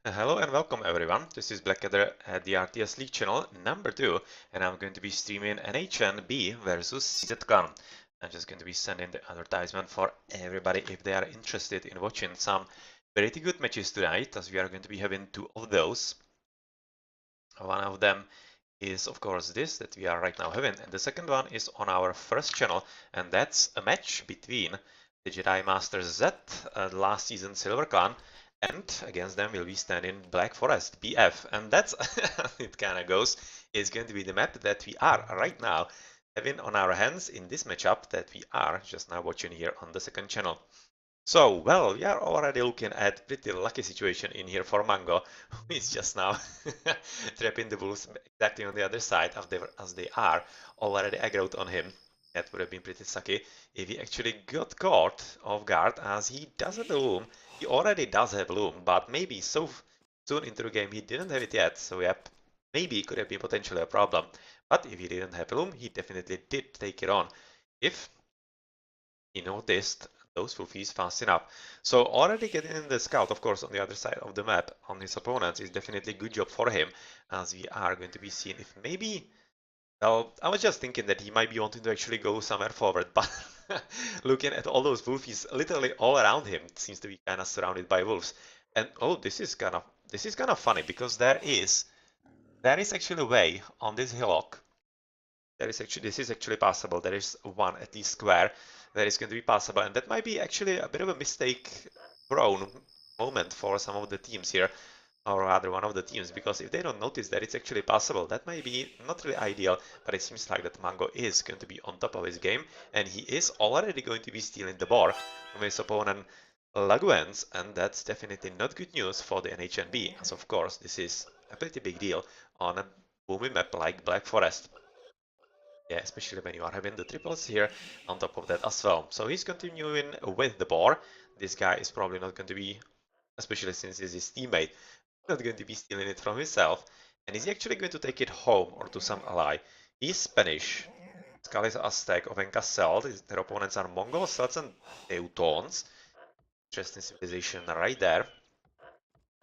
Hello and welcome everyone. This is Blackadder at the RTS League channel number 2, and I'm going to be streaming NHN B versus CZCon. I'm just going to be sending the advertisement for everybody if they are interested in watching some pretty good matches tonight, as we are going to be having two of those. One of them is of course this that we are right now having, and the second one is on our first channel, and that's a match between the Jedi Master Z, last season Silver Clan, and against them will be standing Black Forest BF, and that's it kind of goes. Is going to be the map that we are right now having on our hands in this matchup that we are just now watching here on the second channel. So, well, we are already looking at pretty lucky situation in here for Mango, who is just now trapping the wolves exactly on the other side as they are already aggroed on him. That would have been pretty sucky if he actually got caught off guard, as he does have a loom. He already does have a loom, but maybe so soon into the game he didn't have it yet, so yep, maybe it could have been potentially a problem. But if he didn't have a loom, he definitely did take it on. If he noticed those Fufis fast enough. So already getting in the scout, of course, on the other side of the map on his opponents is definitely a good job for him, as we are going to be seeing if maybe, well, I was just thinking that he might be wanting to actually go somewhere forward, but looking at all those Wolfies literally all around him, it seems to be kind of surrounded by wolves. And oh, this is kind of funny because there is actually a way on this hillock. This is actually possible. There is one at least square that is going to be possible, and that might be actually a bit of a mistake prone moment for some of the teams here, or rather one of the teams, because if they don't notice that it's actually possible, that might be not really ideal, but it seems like that Mango is going to be on top of his game, and he is already going to be stealing the boar from his opponent Laguens, and that's definitely not good news for the NHNB, as of course this is a pretty big deal on a booming map like Black Forest. Yeah, especially when you are having the triples here on top of that as well. So he's continuing with the boar. This guy is probably not going to be, especially since he's his teammate, not going to be stealing it from himself. And is he actually going to take it home or to some ally? He's Spanish. Skal is Aztec of Encastel. Their opponents are Mongols, Celts, and Teutons. Interesting civilization right there.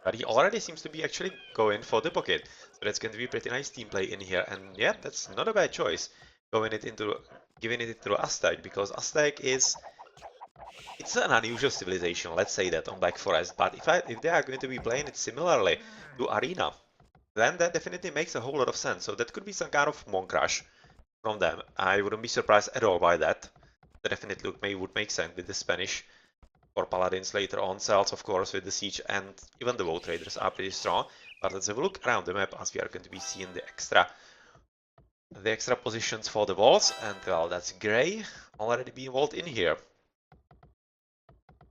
But he already seems to be actually going for the pocket. So that's going to be pretty nice team play in here. And yeah, that's not a bad choice. Giving it into Aztec, because Aztec is, it's an unusual civilization, let's say that, on Black Forest. But if they are going to be playing it similarly to Arena, then that definitely makes a whole lot of sense. So that could be some kind of Monk Rush from them. I wouldn't be surprised at all by that. That definitely would make sense with the Spanish or Paladins later on. Celts, of course, with the Siege, and even the Woe Traders are pretty strong. But let's have a look around the map, as we are going to be seeing the extra positions for the walls. And well, that's Grey already being walled in here.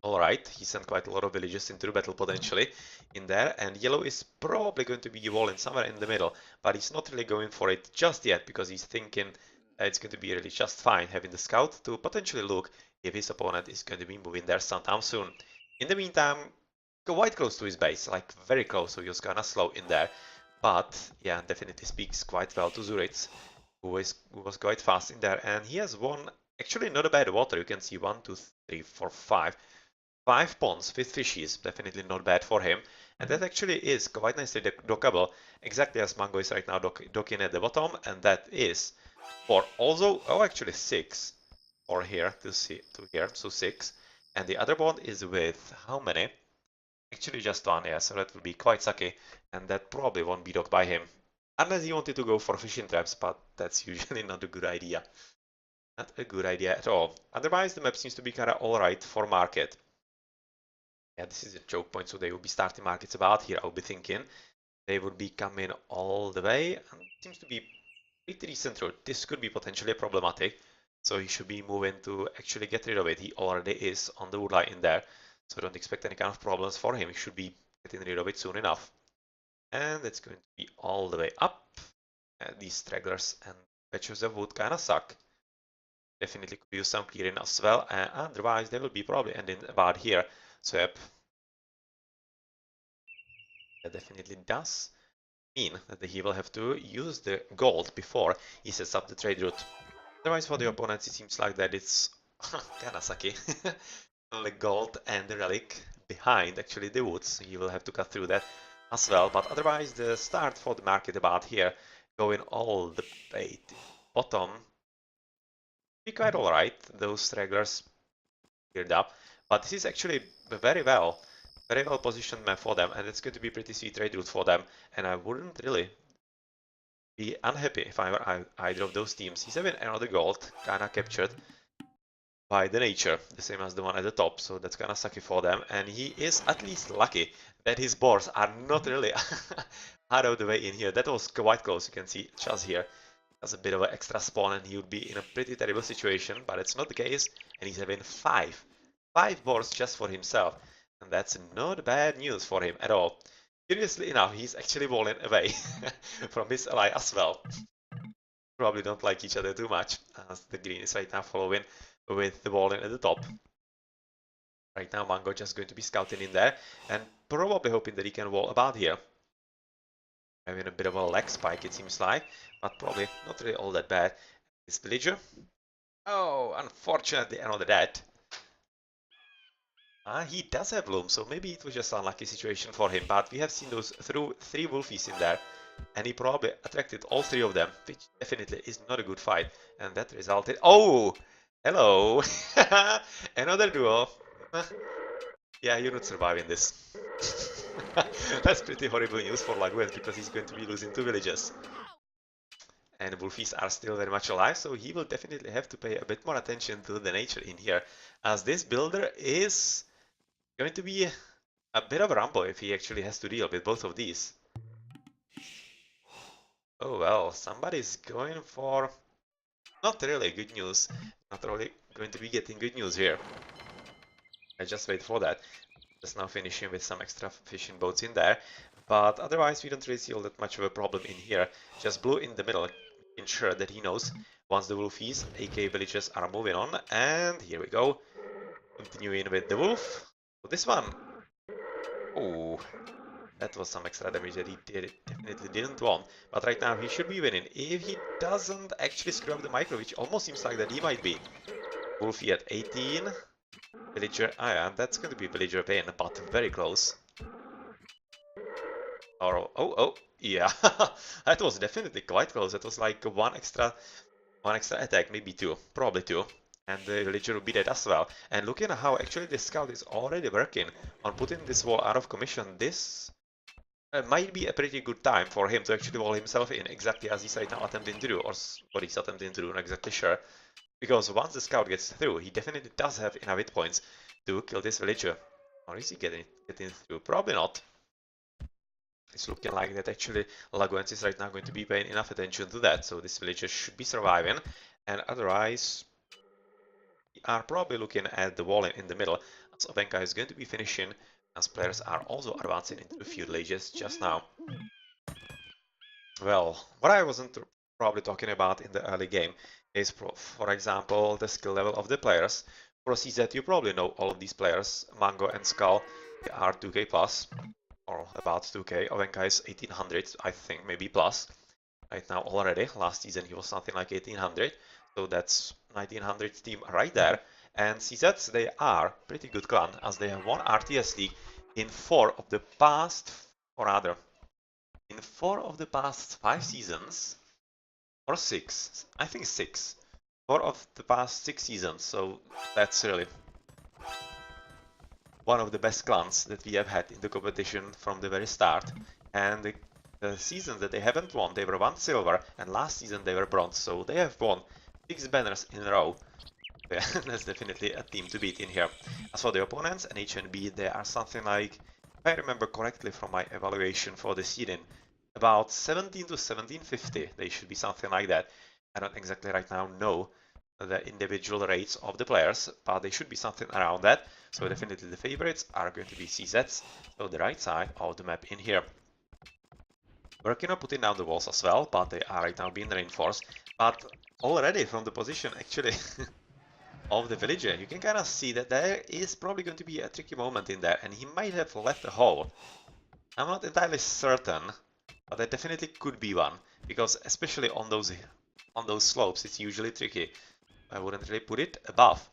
Alright, he sent quite a lot of villages into the battle potentially in there, and Yellow is probably going to be walling somewhere in the middle, but he's not really going for it just yet because he's thinking it's going to be really just fine having the scout to potentially look if his opponent is going to be moving there sometime soon. In the meantime, quite close to his base, like very close, so he's gonna slow in there, but yeah, definitely speaks quite well to Zuritz, who was quite fast in there, and he has one, actually not a bad water. You can see 1, 2, 3, 4, 5. 5 ponds with fishes, definitely not bad for him. And that actually is quite nicely dockable, exactly as Mango is right now docking at the bottom, and that is for also, oh actually 6, or here to here, so 6. And the other bond is with how many? Actually just 1, yeah, so that will be quite sucky, and that probably won't be docked by him. Unless he wanted to go for fishing traps, but that's usually not a good idea. Not a good idea at all. Otherwise, the map seems to be kinda alright for market. Yeah, this is a choke point, so they will be starting markets about here, I'll be thinking. They would be coming all the way, and it seems to be pretty decent route. This could be potentially problematic, so he should be moving to actually get rid of it. He already is on the wood line in there, so don't expect any kind of problems for him. He should be getting rid of it soon enough. And it's going to be all the way up. These stragglers and patches of wood kind of suck. Definitely could use some clearing as well, otherwise they will be probably ending about here. So yep, that definitely does mean that he will have to use the gold before he sets up the trade route. Otherwise, for the opponents, it seems like that it's kinda sucky. The gold and the relic behind actually the woods. He will have to cut through that. as well. But otherwise, the start for the market about here, going all the way to bottom, be quite alright. Those regulars cleared up, but this is actually very well positioned map for them, and it's going to be pretty sweet trade route for them. And I wouldn't really be unhappy if I were either of those teams. He's having another gold, kinda captured by the nature, the same as the one at the top, so that's kinda sucky for them. And he is at least lucky that his boars are not really out of the way in here. That was quite close. You can see Chaz here has a bit of an extra spawn, and he would be in a pretty terrible situation, but it's not the case, and he's having five boars just for himself, and that's not bad news for him at all. Curiously enough, he's actually walling away from his ally as well. Probably don't like each other too much, as the green is right now following with the walling at the top. Right now, Mango just going to be scouting in there, and probably hoping that he can wall about here. Having a bit of a lag spike, it seems like, but probably not really all that bad. This villager. Oh, unfortunately, another dead. He does have Loom, so maybe it was just an unlucky situation for him, but we have seen those three wolfies in there, and he probably attracted all three of them, which definitely is not a good fight, and that resulted... Oh! Hello! Another duo! Yeah, you're not surviving this. That's pretty horrible news for Laguet, because he's going to be losing 2 villages. And wolfies are still very much alive, so he will definitely have to pay a bit more attention to the nature in here, as this builder is going to be a bit of a rumble if he actually has to deal with both of these. Oh well, somebody's going for not really good news, not really going to be getting good news here. I just wait for that. Just now finishing with some extra fishing boats in there, but otherwise we don't really see all that much of a problem in here. Just blue in the middle, ensure that he knows once the wolfies, aka villagers, are moving on, and here we go. Continuing with the wolf. So this one. Oh, that was some extra damage that he definitely didn't want. But right now he should be winning. If he doesn't actually screw up the micro, which almost seems like that he might be. Wolfie at 18. Villager, yeah, that's going to be Villager pain, but very close. Oh, yeah, that was definitely quite close. That was like one extra attack, maybe two, probably two. And the villager will be dead as well. And looking at how actually the scout is already working on putting this wall out of commission, this might be a pretty good time for him to actually wall himself in, exactly as he's right now attempting to do, or what he's attempting to do, not exactly sure. Because once the scout gets through, he definitely does have enough hit points to kill this villager. Or is he getting through? Probably not. It's looking like that actually Laguens is right now going to be paying enough attention to that, so this villager should be surviving. And otherwise, we are probably looking at the wall in the middle, as Ovenka is going to be finishing, as players are also advancing into the feudal ages just now. Well, what I wasn't probably talking about in the early game is, for example, the skill level of the players. For CZ, you probably know all of these players. Mango and Skull, they are 2k plus, or about 2k. Ovenka is 1800, I think, maybe plus. Right now already. Last season he was something like 1800, so that's 1900 team right there. And CZs, they are pretty good clan, as they have won RTS League in 4 of the past, or rather, in 4 of the past 5 seasons, or 6, I think 6. 4 of the past 6 seasons, so that's really one of the best clans that we have had in the competition from the very start. And the seasons that they haven't won, they were 1 silver, and last season they were bronze, so they have won 6 banners in a row. Yeah, that's definitely a team to beat in here. As for the opponents, NHN, they are something like, if I remember correctly from my evaluation for the seeding, about 17 to 1750, they should be something like that. I don't exactly right now know the individual rates of the players, but they should be something around that. So definitely the favorites are going to be CZs, so the right side of the map in here. Working on putting down the walls as well, but they are right now being reinforced. But already from the position actually of the villager, you can kind of see that there is probably going to be a tricky moment in there, and he might have left a hole. I'm not entirely certain, but there definitely could be one, because especially on those slopes, it's usually tricky. I wouldn't really put it above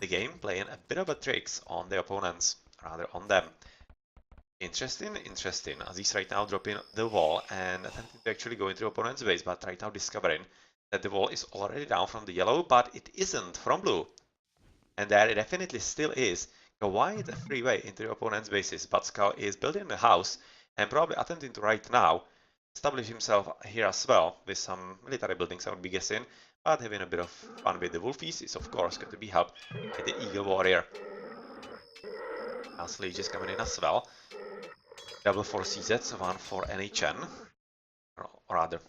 the game, playing a bit of a tricks on the opponents, rather on them. Interesting, interesting. As he's right now dropping the wall and attempting to actually go into opponent's base, but right now discovering that the wall is already down from the yellow, but it isn't from blue. And there it definitely still is a wide freeway into the opponent's bases, but Skull is building a house and probably attempting to right now establish himself here as well with some military buildings, I would be guessing, but having a bit of fun with the Wolfies is of course going to be helped by the Eagle Warrior. As Leech is coming in as well. Double for CZs, one for NHN, or rather,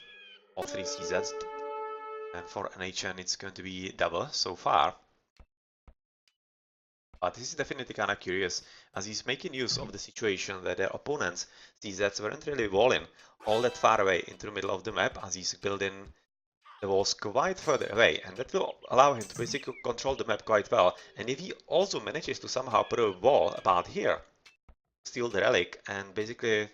all three CZs. And for NHN, it's going to be double so far. But this is definitely kind of curious, as he's making use of the situation that their opponents' CZs weren't really walling all that far away into the middle of the map, as he's building the walls quite further away, and that will allow him to basically control the map quite well. And if he also manages to somehow put a wall about here, steal the relic, and basically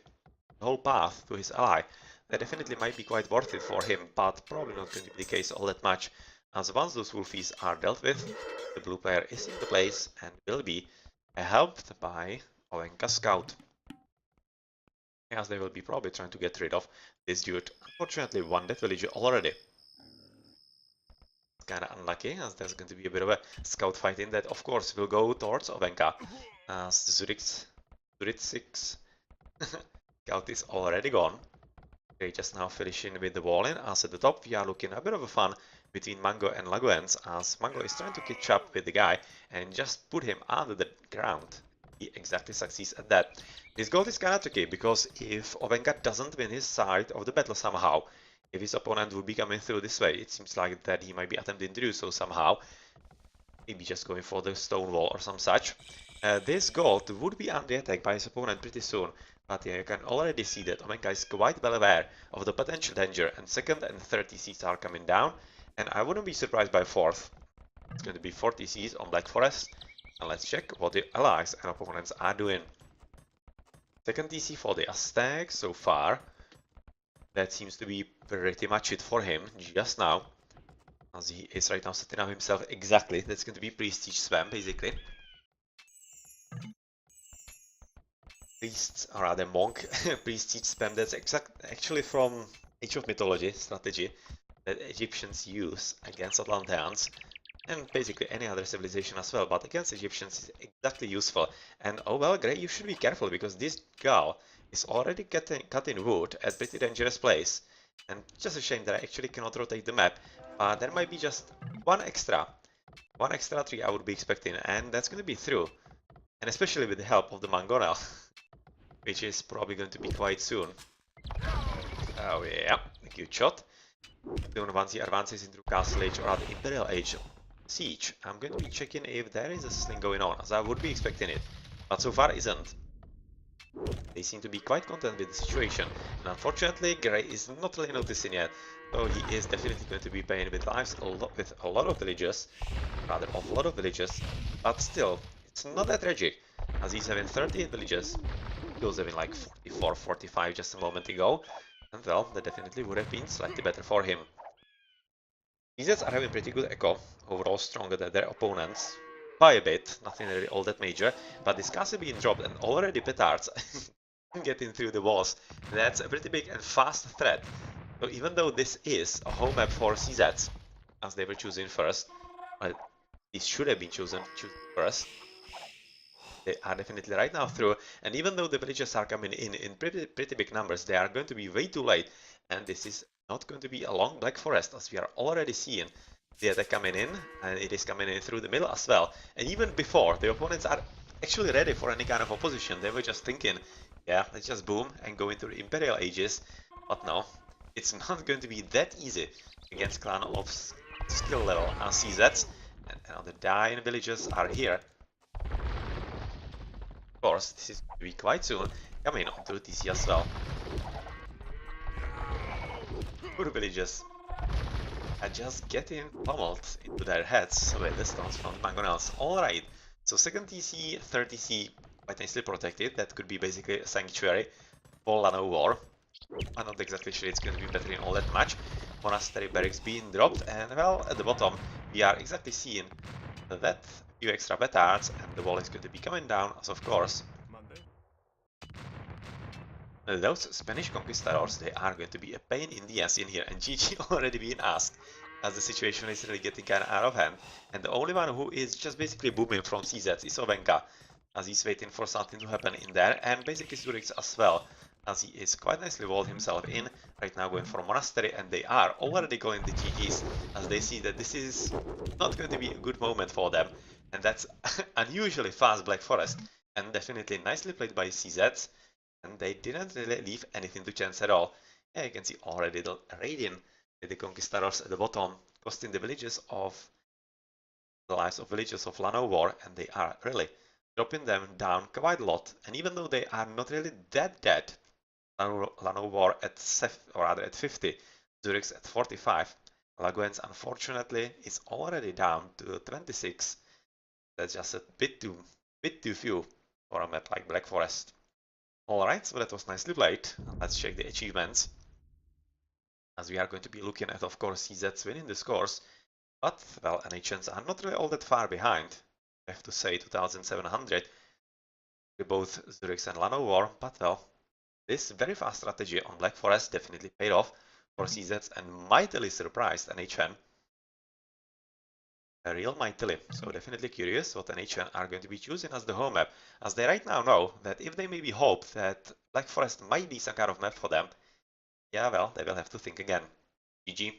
the whole path to his ally, that definitely might be quite worth it for him, but probably not going to be the case all that much, as once those Wolfies are dealt with, the blue player is in the place and will be helped by Olenka Scout, as they will be probably trying to get rid of this dude. Unfortunately, one death villager already. Kinda unlucky, as there's going to be a bit of a scout fight in that, of course, will go towards Olenka, as Zurich 6 scout is already gone. Okay, just now finishing with the wall-in, as at the top we are looking a bit of a fun between Mango and Laguens, as Mango is trying to catch up with the guy and just put him under the ground. He exactly succeeds at that. This goal is kinda tricky, because if Ovenka doesn't win his side of the battle somehow, if his opponent would be coming through this way, it seems like that he might be attempting to do so somehow. Maybe just going for the stone wall or some such. This gold would be under attack by his opponent pretty soon. But yeah, you can already see that Omenka is quite well aware of the potential danger, and second and third TCs are coming down, and I wouldn't be surprised by fourth. It's going to be 4 TCs on Black Forest, and let's check what the allies and opponents are doing. Second TC for the Aztec so far. That seems to be pretty much it for him just now, as he is right now setting up himself exactly. That's going to be Prestige Spam basically. Priests, or rather monk, prestige spam, that's actually from Age of Mythology strategy that Egyptians use against Atlanteans, and basically any other civilization as well, but against Egyptians is exactly useful. And oh well, Grey, you should be careful, because this gal is already cutting wood at a pretty dangerous place, and just a shame that I actually cannot rotate the map, but there might be just one extra tree I would be expecting, and that's going to be through, and especially with the help of the Mangonel. Which is probably going to be quite soon. Oh yeah, good shot. Soon once he advances into Castle Age or the Imperial Age Siege, I'm going to be checking if there is a thing going on, as I would be expecting it. But so far isn't. They seem to be quite content with the situation, and unfortunately Grey is not really noticing yet, though he is definitely going to be paying with lives with a lot of villagers, rather of a lot of villagers, but still, it's not that tragic, as he's having 38 villagers. He was having like 44, 45 just a moment ago, and well, that definitely would have been slightly better for him. These are having pretty good echo, overall stronger than their opponents, by a bit, nothing really all that major, but this castle being dropped and already petards getting through the walls, that's a pretty big and fast threat. So even though this is a home map for CZs, as they were choosing first, well, this should have been chosen first. They are definitely right now through, and even though the villagers are coming in pretty big numbers, they are going to be way too late, and this is not going to be a long Black Forest, as we are already seeing the attack coming in, and it is coming in through the middle as well. And even before the opponents are actually ready for any kind of opposition, they were just thinking, yeah, let's just boom and go into the Imperial Ages. But no, it's not going to be that easy against clan of skill level as CZs, and the dying villagers are here. Of course, this is going to be quite soon coming onto the TC as well. Poor villagers are just getting pummeled into their heads with the stones from the Mangonels. Alright, so second TC, third TC, quite nicely protected. That could be basically a sanctuary for Lano War. I'm not exactly sure it's going to be bettering all that much. Monastery barracks being dropped, and well, at the bottom we are exactly seeing that few extra petards, and the wall is going to be coming down, as of course Those Spanish conquistadors, they are going to be a pain in the ass in here, and GG already being asked, as the situation is really getting kind of out of hand, and the only one who is just basically booming from CZ is Ovenka, as he's waiting for something to happen in there, and basically Zurich as well, as he is quite nicely walled himself in, right now going for Monastery, and they are already going the GGs, as they see that this is not going to be a good moment for them, and that's unusually fast Black Forest, and definitely nicely played by CZs, and they didn't really leave anything to chance at all. Yeah, you can see already the raiding with the conquistadors at the bottom, costing the villages of the lives of villagers of Lano War, and they are really dropping them down quite a lot. And even though they are not really that dead, Lano War at 50, Zurich's at 45. Laguens unfortunately is already down to 26. That's just a bit too few for a map like Black Forest. Alright, so that was nicely played. Let's check the achievements. As we are going to be looking at, of course, CZ's winning the scores. But, well, NHNs are not really all that far behind. I have to say 2700 with both Zurich's and Lano War. But, well, this very fast strategy on Black Forest definitely paid off for CZ's and mightily surprised NHN. A real mightily. So definitely curious what NHN are going to be choosing as the home map, as they right now know that if they maybe hope that Black Forest might be some kind of map for them, yeah, well, they will have to think again. GG.